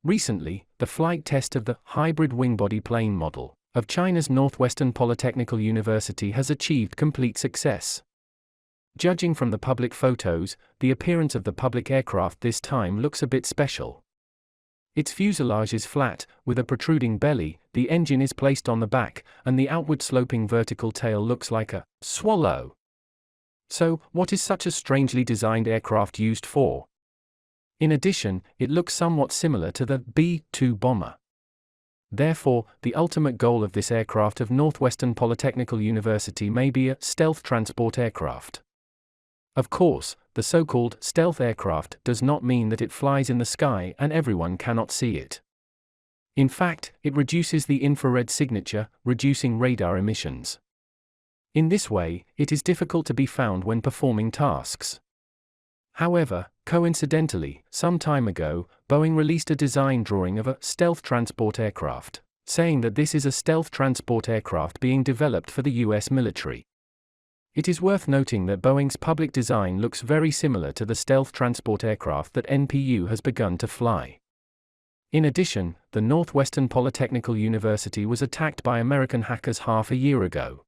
Recently, the flight test of the hybrid wing-body plane model of China's Northwestern Polytechnical University has achieved complete success. Judging from the public photos, the appearance of the public aircraft this time looks a bit special. Its fuselage is flat, with a protruding belly, the engine is placed on the back, and the outward-sloping vertical tail looks like a swallow. So, what is such a strangely designed aircraft used for? In addition, it looks somewhat similar to the B-2 bomber. Therefore, the ultimate goal of this aircraft of Northwestern Polytechnical University may be a stealth transport aircraft. Of course, the so-called stealth aircraft does not mean that it flies in the sky and everyone cannot see it. In fact, it reduces the infrared signature, reducing radar emissions. In this way, it is difficult to be found when performing tasks. However, coincidentally, some time ago, Boeing released a design drawing of a stealth transport aircraft, saying that this is a stealth transport aircraft being developed for the US military. It is worth noting that Boeing's public design looks very similar to the stealth transport aircraft that NPU has begun to fly. In addition, the Northwestern Polytechnical University was attacked by American hackers half a year ago.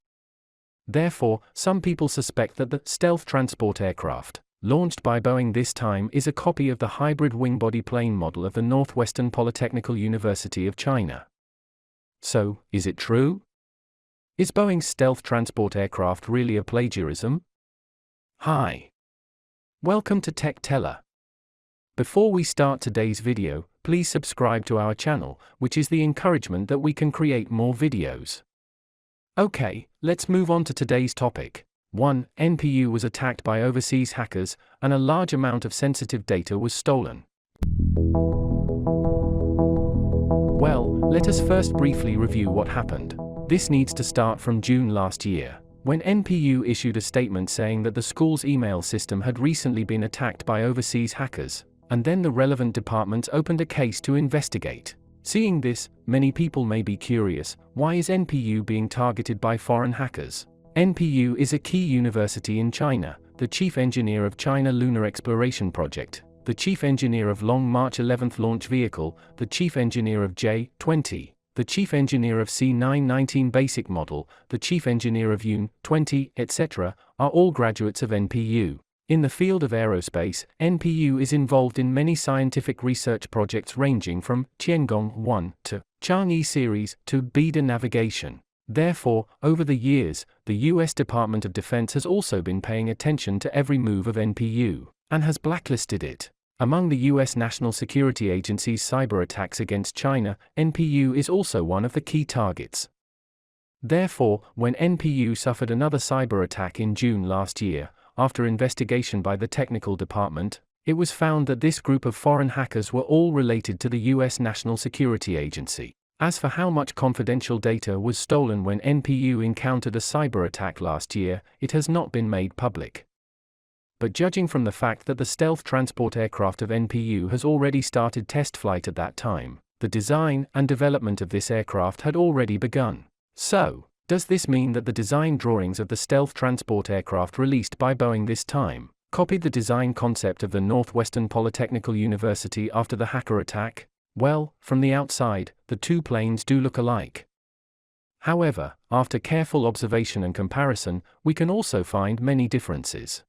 Therefore, some people suspect that the stealth transport aircraft, launched by Boeing this time, is a copy of the hybrid wing-body plane model of the Northwestern Polytechnical University of China. So, is it true? Is Boeing's stealth transport aircraft really a plagiarism? Hi. Welcome to Tech Teller. Before we start today's video, please subscribe to our channel, which is the encouragement that we can create more videos. Okay, let's move on to today's topic. 1. NPU was attacked by overseas hackers, and a large amount of sensitive data was stolen. Well, let us first briefly review what happened. This needs to start from June last year, when NPU issued a statement saying that the school's email system had recently been attacked by overseas hackers, and then the relevant departments opened a case to investigate. Seeing this, many people may be curious, why is NPU being targeted by foreign hackers? NPU is a key university in China, the chief engineer of China Lunar Exploration Project, the chief engineer of Long March 11th launch vehicle, the chief engineer of J-20, the chief engineer of C919 basic model, the chief engineer of UN-20, etc., are all graduates of NPU. In the field of aerospace, NPU is involved in many scientific research projects ranging from Tiangong 1 to Chang'e series to Beta navigation. Therefore, over the years, the US Department of Defense has also been paying attention to every move of NPU, and has blacklisted it. Among the US National Security Agency's cyber attacks against China, NPU is also one of the key targets. Therefore, when NPU suffered another cyber attack in June last year, after investigation by the technical department, it was found that this group of foreign hackers were all related to the US National Security Agency. As for how much confidential data was stolen when NPU encountered a cyber attack last year, it has not been made public. But judging from the fact that the stealth transport aircraft of NPU has already started test flight at that time, the design and development of this aircraft had already begun. So, does this mean that the design drawings of the stealth transport aircraft released by Boeing this time copied the design concept of the Northwestern Polytechnical University after the hacker attack? Well, from the outside, the two planes do look alike. However, after careful observation and comparison, we can also find many differences.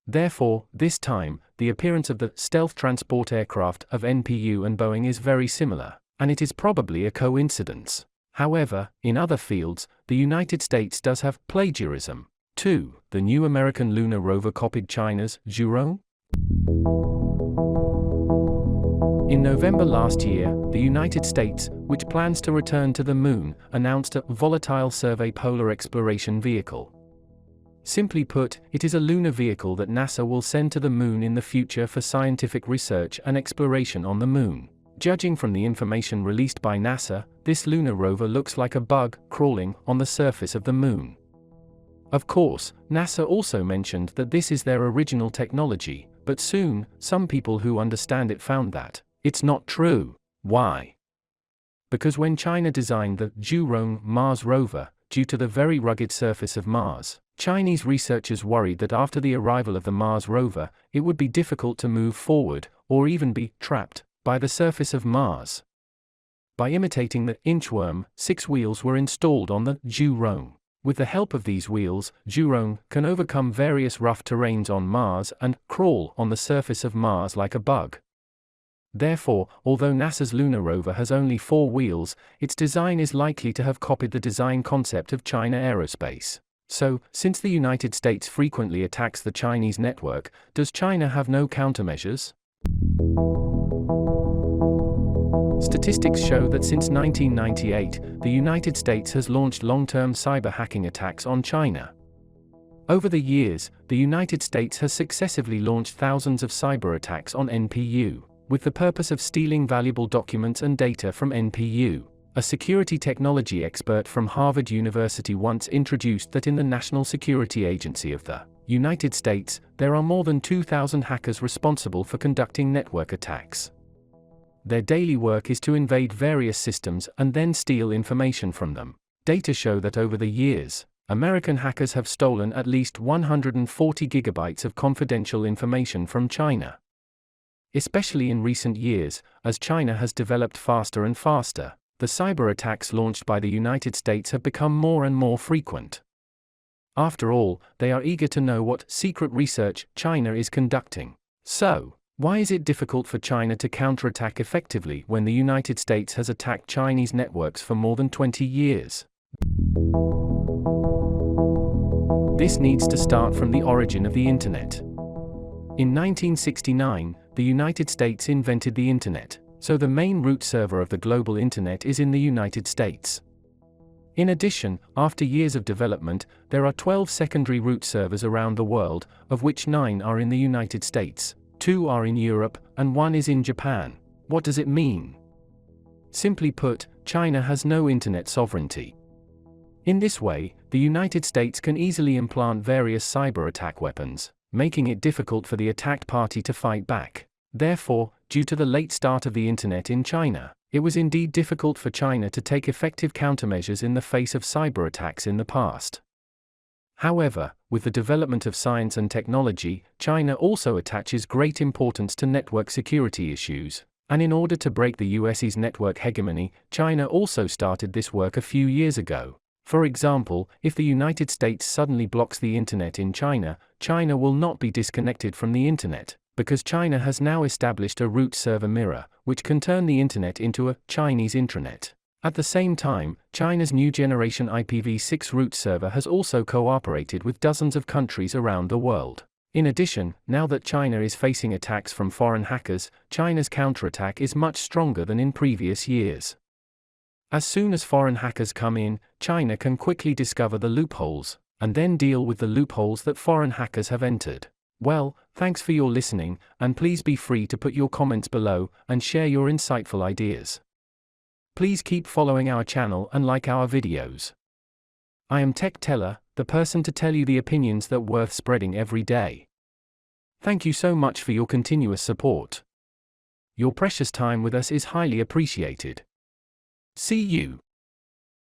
Therefore, this time, the appearance of the stealth transport aircraft of NPU and Boeing is very similar, and it is probably a coincidence. However, in other fields, the United States does have plagiarism. 2. The new American lunar rover copied China's Zhurong. In November last year, the United States, which plans to return to the Moon, announced a volatile survey polar exploration vehicle. Simply put, it is a lunar vehicle that NASA will send to the Moon in the future for scientific research and exploration on the Moon. Judging from the information released by NASA, this lunar rover looks like a bug crawling on the surface of the Moon. Of course, NASA also mentioned that this is their original technology, but soon, some people who understand it found that it's not true. Why? Because when China designed the Zhurong Mars rover, due to the very rugged surface of Mars, Chinese researchers worried that after the arrival of the Mars rover, it would be difficult to move forward, or even be trapped by the surface of Mars. By imitating the inchworm, 6 wheels were installed on the Zhurong. With the help of these wheels, Zhurong can overcome various rough terrains on Mars and crawl on the surface of Mars like a bug. Therefore, although NASA's lunar rover has only 4 wheels, its design is likely to have copied the design concept of China Aerospace. So, since the United States frequently attacks the Chinese network, does China have no countermeasures? Statistics show that since 1998, the United States has launched long-term cyber hacking attacks on China. Over the years, the United States has successively launched thousands of cyber attacks on NPU, with the purpose of stealing valuable documents and data from NPU. A security technology expert from Harvard University once introduced that in the National Security Agency of the United States, there are more than 2,000 hackers responsible for conducting network attacks. Their daily work is to invade various systems and then steal information from them. Data show that over the years, American hackers have stolen at least 140 gigabytes of confidential information from China. Especially in recent years, as China has developed faster and faster, the cyber attacks launched by the United States have become more and more frequent. After all, they are eager to know what secret research China is conducting. So, why is it difficult for China to counterattack effectively when the United States has attacked Chinese networks for more than 20 years? This needs to start from the origin of the Internet. In 1969, the United States invented the Internet, so the main root server of the global Internet is in the United States. In addition, after years of development, there are 12 secondary root servers around the world, of which 9 are in the United States. 2 are in Europe, and 1 is in Japan. What does it mean? Simply put, China has no internet sovereignty. In this way, the United States can easily implant various cyber attack weapons, making it difficult for the attacked party to fight back. Therefore, due to the late start of the internet in China, it was indeed difficult for China to take effective countermeasures in the face of cyber attacks in the past. However, with the development of science and technology, China also attaches great importance to network security issues, and in order to break the US's network hegemony, China also started this work a few years ago. For example, if the United States suddenly blocks the internet in China, China will not be disconnected from the internet, because China has now established a root server mirror, which can turn the internet into a Chinese intranet. At the same time, China's new generation IPv6 root server has also cooperated with dozens of countries around the world. In addition, now that China is facing attacks from foreign hackers, China's counterattack is much stronger than in previous years. As soon as foreign hackers come in, China can quickly discover the loopholes, and then deal with the loopholes that foreign hackers have entered. Well, thanks for your listening, and please be free to put your comments below and share your insightful ideas. Please keep following our channel and like our videos. I am Tech Teller, the person to tell you the opinions that worth spreading every day. Thank you so much for your continuous support. Your precious time with us is highly appreciated. See you.